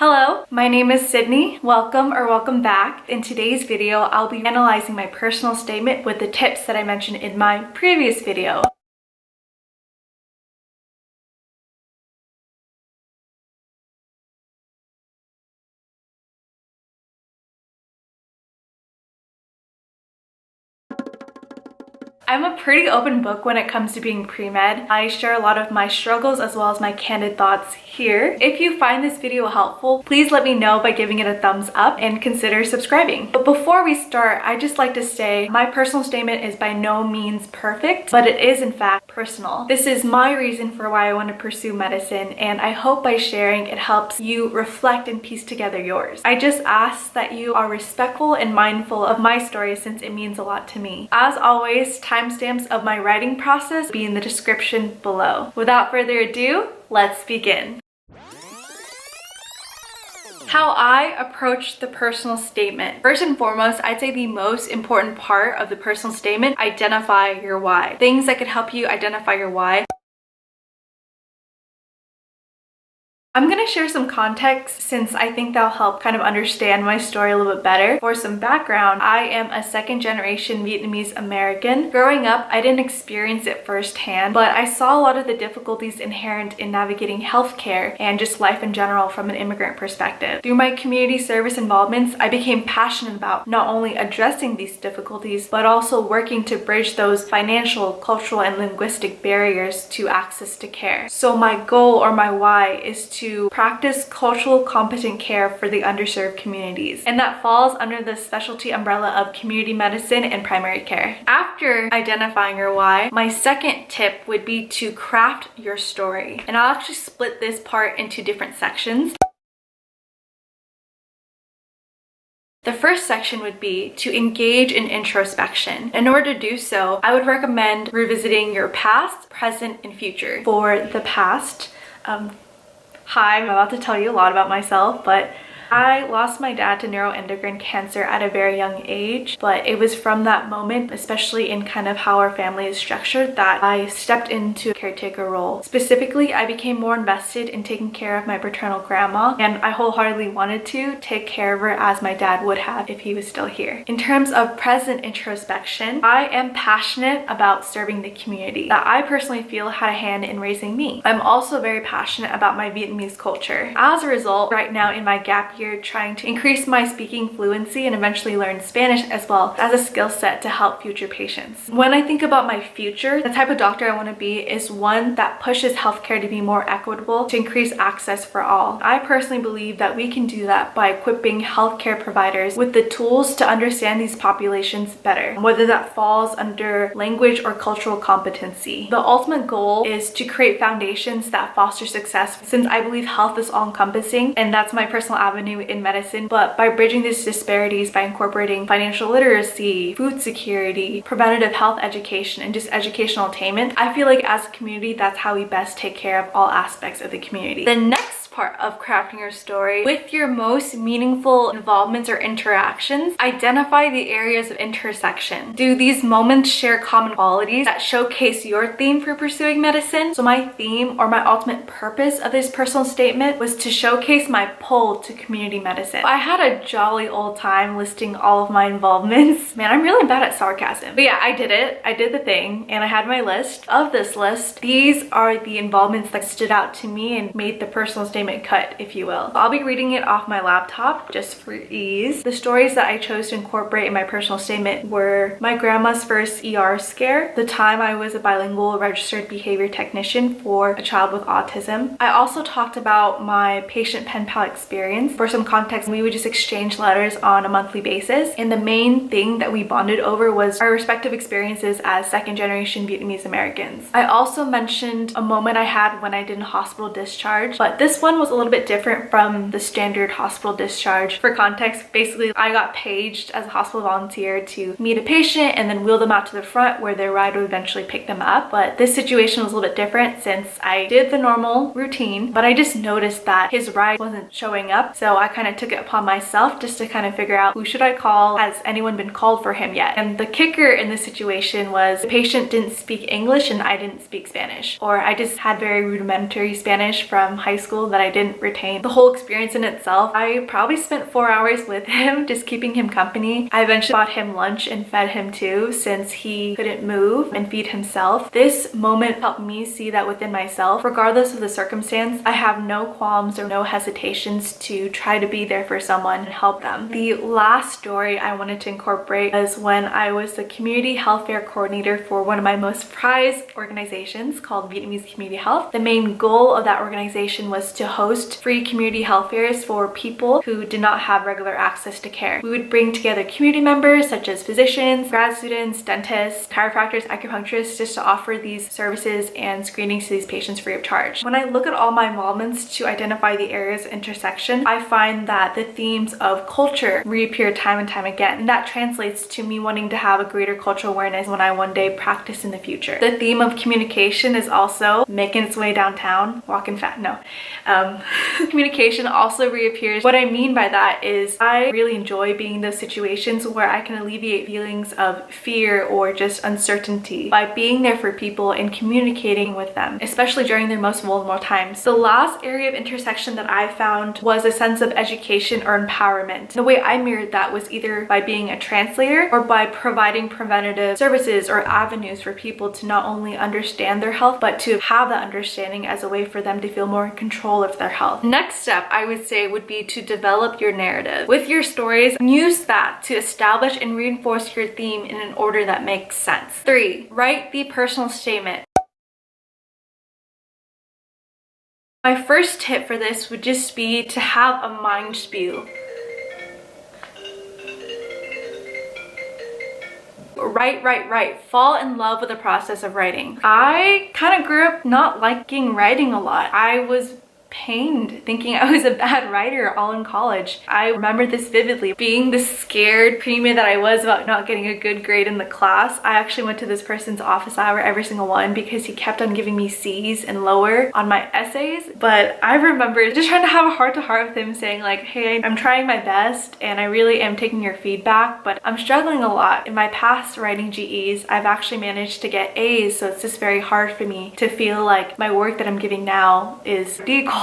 Hello, my name is Sydney. Welcome back. In today's video, I'll be analyzing my personal statement with the tips that I mentioned in my previous video. I'm a pretty open book when it comes to being pre-med. I share a lot of my struggles as well as my candid thoughts here. If you find this video helpful, please let me know by giving it a thumbs up and consider subscribing. But before we start, I'd just like to say my personal statement is by no means perfect, but it is in fact personal. This is my reason for why I want to pursue medicine, and I hope by sharing it helps you reflect and piece together yours. I just ask that you are respectful and mindful of my story since it means a lot to me. As always, timestamps of my writing process will be in the description below. Without further ado, let's begin. How I approach the personal statement. First and foremost, I'd say the most important part of the personal statement, identify your why. Things that could help you identify your why. I'm gonna share some context since I think that'll help kind of understand my story a little bit better. For some background, I am a second-generation Vietnamese American. Growing up, I didn't experience it firsthand, but I saw a lot of the difficulties inherent in navigating healthcare and just life in general from an immigrant perspective. Through my community service involvements, I became passionate about not only addressing these difficulties, but also working to bridge those financial, cultural, and linguistic barriers to access to care. So my goal or my why is to practice cultural competent care for the underserved communities, and that falls under the specialty umbrella of community medicine and primary care. After identifying your why, my second tip would be to craft your story, and I'll actually split this part into different sections. The first section would be to engage in introspection. In order to do so, I would recommend revisiting your past, present, and future. For the past, hi, I'm about to tell you a lot about myself, but I lost my dad to neuroendocrine cancer at a very young age, but it was from that moment, especially in kind of how our family is structured, that I stepped into a caretaker role. Specifically, I became more invested in taking care of my paternal grandma, and I wholeheartedly wanted to take care of her as my dad would have if he was still here. In terms of present introspection, I am passionate about serving the community that I personally feel had a hand in raising me. I'm also very passionate about my Vietnamese culture. As a result, right now in my gap year, trying to increase my speaking fluency and eventually learn Spanish as well as a skill set to help future patients. When I think about my future, the type of doctor I want to be is one that pushes healthcare to be more equitable, to increase access for all. I personally believe that we can do that by equipping healthcare providers with the tools to understand these populations better, whether that falls under language or cultural competency. The ultimate goal is to create foundations that foster success, since I believe health is all-encompassing, and that's my personal avenue in medicine. But by bridging these disparities by incorporating financial literacy, food security, preventative health education, and just educational attainment, I feel like as a community, that's how we best take care of all aspects of the community. The next part of crafting your story, with your most meaningful involvements or interactions, identify the areas of intersection. Do these moments share common qualities that showcase your theme for pursuing medicine? So my theme or my ultimate purpose of this personal statement was to showcase my pull to community medicine. I had a jolly old time listing all of my involvements. Man, I'm really bad at sarcasm. But yeah, I did it. I did the thing, and I had my list. Of this list, these are the involvements that stood out to me and made the personal statement cut, if you will. I'll be reading it off my laptop just for ease. The stories that I chose to incorporate in my personal statement were my grandma's first ER scare, the time I was a bilingual registered behavior technician for a child with autism. I also talked about my patient pen pal experience. For some context, we would just exchange letters on a monthly basis, and the main thing that we bonded over was our respective experiences as second-generation Vietnamese Americans. I also mentioned a moment I had when I did a hospital discharge, but this one was a little bit different from the standard hospital discharge. For context, basically I got paged as a hospital volunteer to meet a patient and then wheel them out to the front where their ride would eventually pick them up. But this situation was a little bit different since I did the normal routine, but I just noticed that his ride wasn't showing up. So I kind of took it upon myself just to kind of figure out, who should I call? Has anyone been called for him yet? And the kicker in this situation was the patient didn't speak English and I didn't speak Spanish, or I just had very rudimentary Spanish from high school that that I didn't retain the whole experience in itself. I probably spent 4 hours with him, just keeping him company. I eventually bought him lunch and fed him too, since he couldn't move and feed himself. This moment helped me see that within myself, regardless of the circumstance, I have no qualms or no hesitations to try to be there for someone and help them. The last story I wanted to incorporate was when I was the community health fair coordinator for one of my most prized organizations called Vietnamese Community Health. The main goal of that organization was to host free community health fairs for people who did not have regular access to care. We would bring together community members such as physicians, grad students, dentists, chiropractors, acupuncturists, just to offer these services and screenings to these patients free of charge. When I look at all my involvements to identify the areas of intersection, I find that the themes of culture reappear time and time again. And that translates to me wanting to have a greater cultural awareness when I one day practice in the future. The theme of communication is also making its way downtown, walking fast, no. Communication also reappears. What I mean by that is I really enjoy being in those situations where I can alleviate feelings of fear or just uncertainty by being there for people and communicating with them, especially during their most vulnerable times. The last area of intersection that I found was a sense of education or empowerment. The way I mirrored that was either by being a translator or by providing preventative services or avenues for people to not only understand their health, but to have that understanding as a way for them to feel more in control of their health. Next step, I would say, would be to develop your narrative. With your stories, use that to establish and reinforce your theme in an order that makes sense. 3, write the personal statement. My first tip for this would just be to have a mind spew. Write. Fall in love with the process of writing. I kind of grew up not liking writing a lot. I was pained thinking I was a bad writer all in college. I remember this vividly. Being the scared premed that I was about not getting a good grade in the class, I actually went to this person's office hour every single one because he kept on giving me C's and lower on my essays. But I remember just trying to have a heart-to-heart with him, saying like, hey, I'm trying my best and I really am taking your feedback, but I'm struggling a lot. In my past writing GEs, I've actually managed to get A's, so it's just very hard for me to feel like my work that I'm giving now is D quality.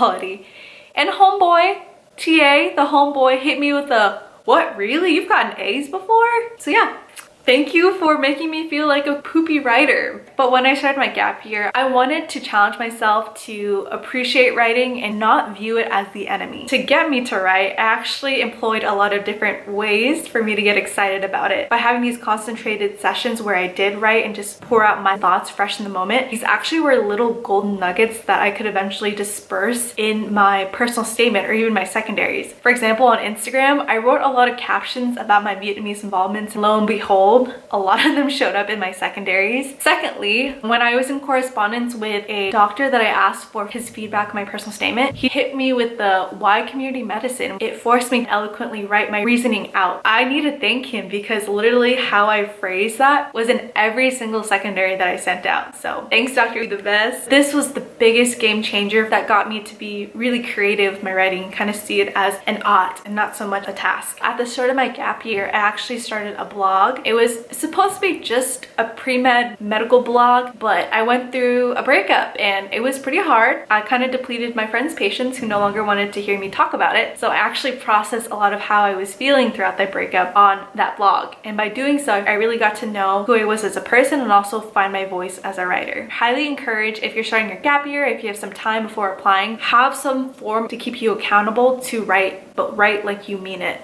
And homeboy, TA, the homeboy, hit me with a, what, really? You've gotten A's before? So yeah, thank you for making me feel like a poopy writer. But when I started my gap year, I wanted to challenge myself to appreciate writing and not view it as the enemy. To get me to write, I actually employed a lot of different ways for me to get excited about it. By having these concentrated sessions where I did write and just pour out my thoughts fresh in the moment, these actually were little golden nuggets that I could eventually disperse in my personal statement or even my secondaries. For example, on Instagram, I wrote a lot of captions about my Vietnamese involvements, and lo and behold, a lot of them showed up in my secondaries. Secondly, when I was in correspondence with a doctor that I asked for his feedback on my personal statement, he hit me with the why community medicine. It forced me to eloquently write my reasoning out. I need to thank him because literally how I phrased that was in every single secondary that I sent out. So thanks, doctor, you're the best. This was the biggest game changer that got me to be really creative with my writing, kind of see it as an art and not so much a task. At the start of my gap year, I actually started a blog. It was supposed to be just a pre-med medical blog, but I went through a breakup and it was pretty hard. I kind of depleted my friends' patience who no longer wanted to hear me talk about it. So I actually processed a lot of how I was feeling throughout that breakup on that blog. And by doing so, I really got to know who I was as a person and also find my voice as a writer. Highly encourage, if you're starting your gap year, if you have some time before applying, have some form to keep you accountable to write, but write like you mean it,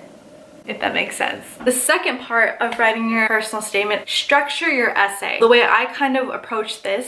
if that makes sense. The second part of writing your personal statement, structure your essay. The way I kind of approach this,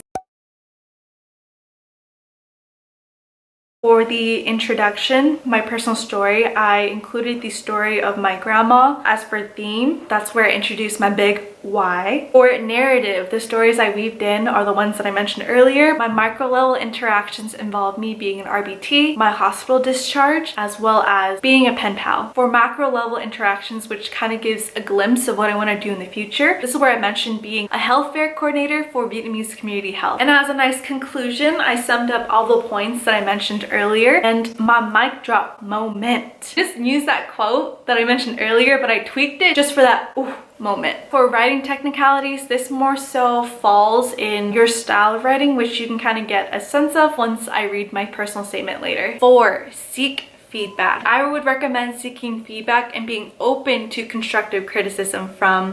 for the introduction, my personal story, I included the story of my grandma. As for theme, that's where I introduced my big why. For narrative, the stories I weaved in are the ones that I mentioned earlier. My micro level interactions involve me being an RBT, my hospital discharge, as well as being a pen pal. For macro level interactions, which kind of gives a glimpse of what I want to do in the future, this is where I mentioned being a health fair coordinator for Vietnamese community health. And as a nice conclusion, I summed up all the points that I mentioned earlier and my mic drop moment. Just use that quote that I mentioned earlier, but I tweaked it just for that ooh moment. For writing writing technicalities. This more so falls in your style of writing, which you can kind of get a sense of once I read my personal statement later. 4, seek feedback. I would recommend seeking feedback and being open to constructive criticism from.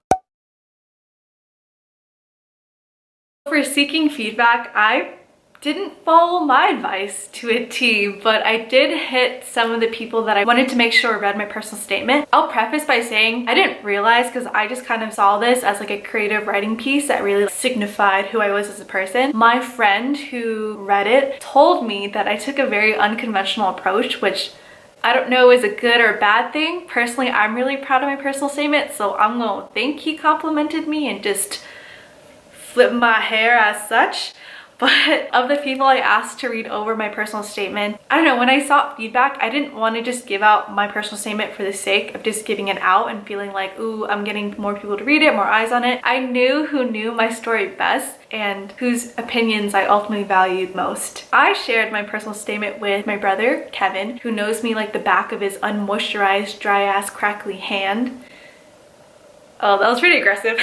For seeking feedback, I didn't follow my advice to a T, but I did hit some of the people that I wanted to make sure read my personal statement. I'll preface by saying I didn't realize, because I just kind of saw this as like a creative writing piece that really signified who I was as a person. My friend who read it told me that I took a very unconventional approach, which I don't know is a good or bad thing. Personally, I'm really proud of my personal statement, so I'm gonna think he complimented me and just flip my hair as such. But of the people I asked to read over my personal statement, I don't know, when I sought feedback, I didn't want to just give out my personal statement for the sake of just giving it out and feeling like, ooh, I'm getting more people to read it, more eyes on it. I knew who knew my story best and whose opinions I ultimately valued most. I shared my personal statement with my brother, Kevin, who knows me like the back of his unmoisturized, dry-ass, crackly hand. Oh, that was pretty aggressive.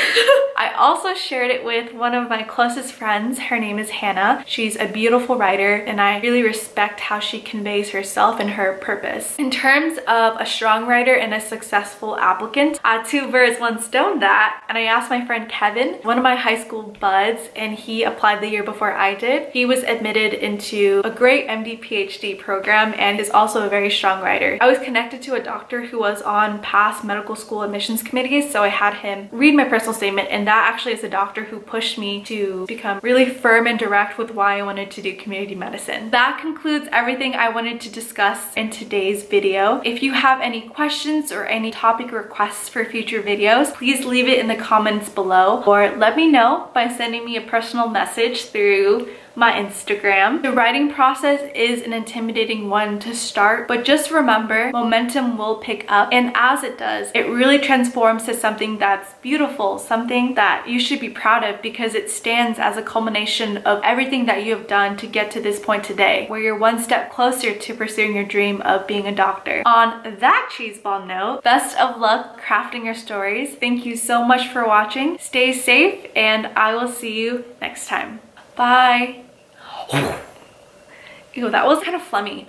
I also shared it with one of my closest friends. Her name is Hannah. She's a beautiful writer, and I really respect how she conveys herself and her purpose. In terms of a strong writer and a successful applicant, 2 birds, 1 stone that, and I asked my friend Kevin, one of my high school buds, and he applied the year before I did. He was admitted into a great MD PhD program and is also a very strong writer. I was connected to a doctor who was on past medical school admissions committees, so I had him read my personal statement, and that actually is a doctor who pushed me to become really firm and direct with why I wanted to do community medicine. That concludes everything I wanted to discuss in today's video. If you have any questions or any topic requests for future videos, please leave it in the comments below, or let me know by sending me a personal message through my Instagram. The writing process is an intimidating one to start, but just remember, momentum will pick up, and as it does, it really transforms to something that's beautiful, something that you should be proud of, because it stands as a culmination of everything that you have done to get to this point today, where you're one step closer to pursuing your dream of being a doctor. On that cheeseball note, best of luck crafting your stories. Thank you so much for watching. Stay safe, and I will see you next time. Bye. Ew, that was kind of phlegmy.